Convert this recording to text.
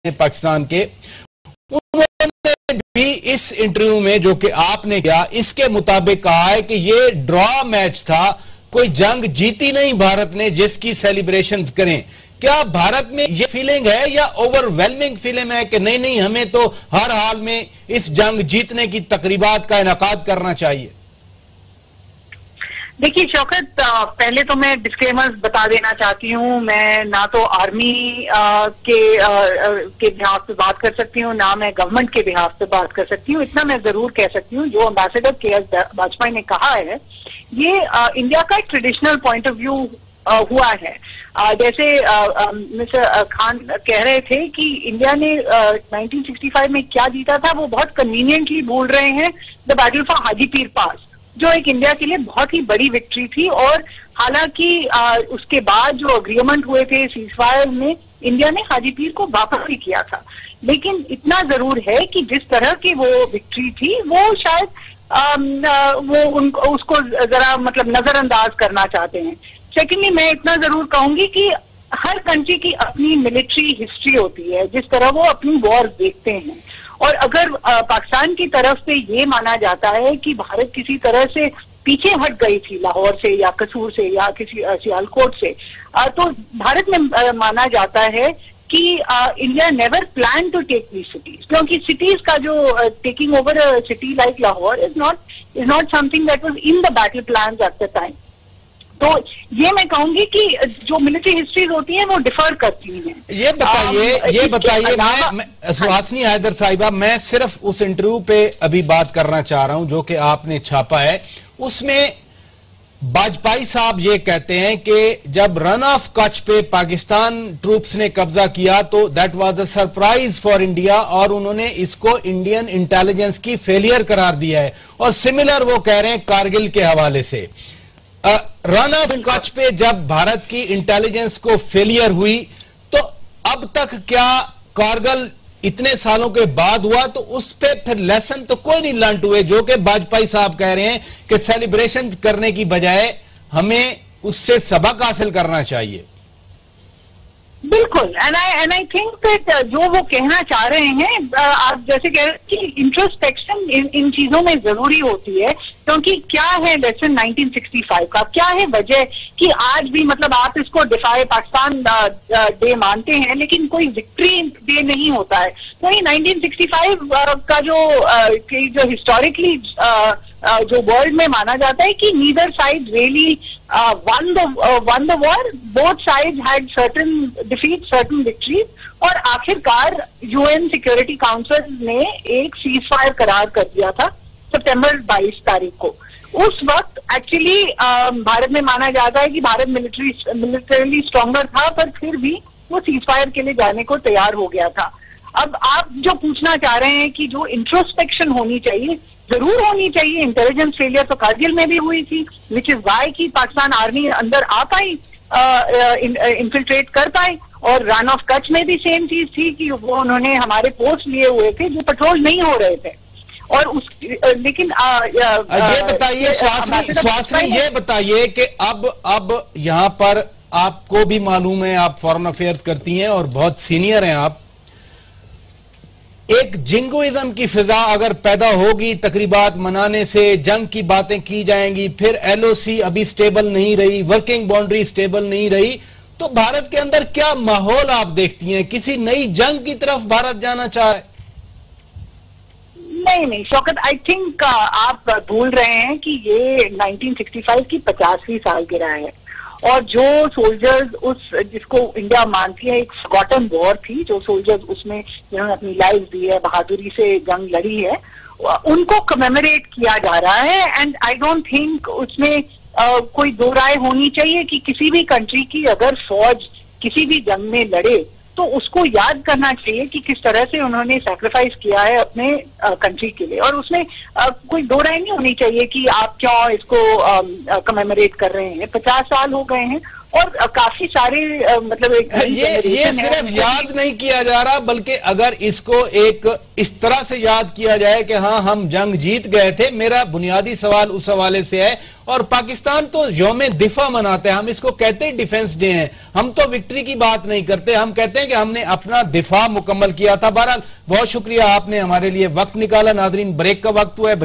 पाकिस्तान के, उन्होंने भी इस इंटरव्यू में जो कि आपने किया इसके मुताबिक कहा है कि ये ड्रॉ मैच था, कोई जंग जीती नहीं भारत ने जिसकी सेलिब्रेशन करें। क्या भारत में ये फीलिंग है या ओवरवेलमिंग फीलिंग है कि नहीं नहीं हमें तो हर हाल में इस जंग जीतने की तकरीबात का इनेकाद करना चाहिए? देखिए शौकत, पहले तो मैं डिस्क्लेमर्स बता देना चाहती हूँ। मैं ना तो आर्मी के बिहाफ पे बात कर सकती हूँ, ना मैं गवर्नमेंट के बिहाफ पे बात कर सकती हूँ। इतना मैं जरूर कह सकती हूँ, जो एम्बेसडर के.एस. वाजपेयी ने कहा है ये इंडिया का एक ट्रेडिशनल पॉइंट ऑफ व्यू हुआ है। जैसे मिस्टर खान कह रहे थे कि इंडिया ने 1965 में क्या जीता था, वो बहुत कन्वीनियंटली भूल रहे हैं द बैटल फॉर हाजीपीर पास, जो एक इंडिया के लिए बहुत ही बड़ी विक्ट्री थी। और हालांकि उसके बाद जो अग्रीमेंट हुए थे सीजफायर में, इंडिया ने हाजीपीर को वापस भी किया था। लेकिन इतना जरूर है कि जिस तरह की वो विक्ट्री थी वो शायद वो उसको जरा मतलब नजरअंदाज करना चाहते हैं। सेकेंडली, मैं इतना जरूर कहूंगी कि हर कंट्री की अपनी मिलिट्री हिस्ट्री होती है, जिस तरह वो अपनी वॉर देखते हैं। और अगर पाकिस्तान की तरफ से ये माना जाता है कि भारत किसी तरह से पीछे हट गई थी लाहौर से या कसूर से या किसी सियालकोट से, तो भारत में माना जाता है कि India never plan to take the cities, क्योंकि सिटीज का जो taking over a city like Lahore is not something that was in the battle plan at the time. तो ये मैं कहूंगी कि जो मिलिट्री हिस्ट्रीज होती हैं वो डिफर करती हैं। ये बताइए मैं सुहासिनी हैदर साहिबा, मैं सिर्फ उस इंटरव्यू पे अभी बात करना चाह रहा हूं जो कि आपने छापा है। उसमें वाजपेयी साहब ये कहते हैं कि जब रन ऑफ कच्छ पे पाकिस्तान ट्रूप्स ने कब्जा किया तो that was a surprise for India, और उन्होंने इसको इंडियन इंटेलिजेंस की फेलियर करार दिया है। और सिमिलर वो कह रहे हैं कारगिल के हवाले से। रन ऑफ कच्छ पे जब भारत की इंटेलिजेंस को फेलियर हुई तो अब तक क्या कारगिल इतने सालों के बाद हुआ, तो उस पे फिर लेसन तो कोई नहीं लर्न हुए, जो कि वाजपेयी साहब कह रहे हैं कि सेलिब्रेशन करने की बजाय हमें उससे सबक हासिल करना चाहिए। बिल्कुल, एंड आई थिंक दैट जो वो कहना चाह रहे हैं, आप जैसे कह रहे हैं कि इंट्रोस्पेक्शन इन चीजों में जरूरी होती है, क्योंकि क्या है लेसन 1965 का, क्या है वजह कि आज भी मतलब आप इसको डिफाई पाकिस्तान डे मानते हैं लेकिन कोई विक्ट्री डे नहीं होता है। तो ये 1965 का जो हिस्टोरिकली जो वर्ल्ड में माना जाता है कि neither side really one the war, both side had certain defeat, certain victories, और आखिरकार यूएन सिक्योरिटी काउंसिल ने एक सीज फायर करार कर दिया था सितंबर 22 तारीख को। उस वक्त एक्चुअली भारत में माना जाता है कि भारत मिलिटरीली स्ट्रॉन्गर था, पर फिर भी वो सीज फायर के लिए जाने को तैयार हो गया था। अब आप जो पूछना चाह रहे हैं कि जो इंट्रोस्पेक्शन होनी चाहिए, जरूर होनी चाहिए। इंटेलिजेंस फेलियर तो कारगिल में भी हुई थी, विच इज वाई की पाकिस्तान आर्मी अंदर आ पाई, इंफिल्ट्रेट कर पाई। और रन ऑफ कच्छ में भी सेम चीज थी कि वो उन्होंने हमारे पोस्ट लिए हुए थे जो पेट्रोल नहीं हो रहे थे। और लेकिन ये बताइए स्वास्नी, ये बताइए कि अब यहाँ पर आपको भी मालूम है, आप फॉरेन अफेयर्स करती हैं और बहुत सीनियर हैं आप, एक जिंगोइज्म की फिजा अगर पैदा होगी, तकरीबात मनाने से जंग की बातें की जाएंगी, फिर एलओसी अभी स्टेबल नहीं रही, वर्किंग बाउंड्री स्टेबल नहीं रही, तो भारत के अंदर क्या माहौल आप देखती हैं? किसी नई जंग की तरफ भारत जाना चाहे? नहीं शौकत, आई थिंक आप भूल रहे हैं कि ये 1965 की 50वीं सालगिरह है, और जो सोल्जर्स जिसको इंडिया मानती है एक फॉरगॉटन वॉर थी, जो सोल्जर्स उसमें जिन्होंने अपनी लाइफ दी है, बहादुरी से जंग लड़ी है, उनको कमेमोरेट किया जा रहा है। एंड आई डोंट थिंक उसमें कोई दो राय होनी चाहिए कि किसी भी कंट्री की अगर फौज किसी भी जंग में लड़े तो उसको याद करना चाहिए कि किस तरह से उन्होंने सैक्रिफाइस किया है अपने कंट्री के लिए। और उसमें कोई दो राय नहीं होनी चाहिए कि आप क्यों इसको कमेमोरेट कर रहे हैं। 50 साल हो गए हैं और काफी सारे मतलब एक ये सिर्फ याद नहीं किया जा रहा, बल्कि अगर इसको एक इस तरह से याद किया जाए कि हाँ हम जंग जीत गए थे, मेरा बुनियादी सवाल उस हवाले से है। और पाकिस्तान तो यौम दिफा मनाते हैं, हम इसको कहते हैं डिफेंस डे है, हम तो विक्ट्री की बात नहीं करते, हम कहते हैं कि हमने अपना दिफा मुकम्मल किया था। बहरहाल बहुत शुक्रिया, आपने हमारे लिए वक्त निकाला। नाजरीन, ब्रेक का वक्त हुआ है।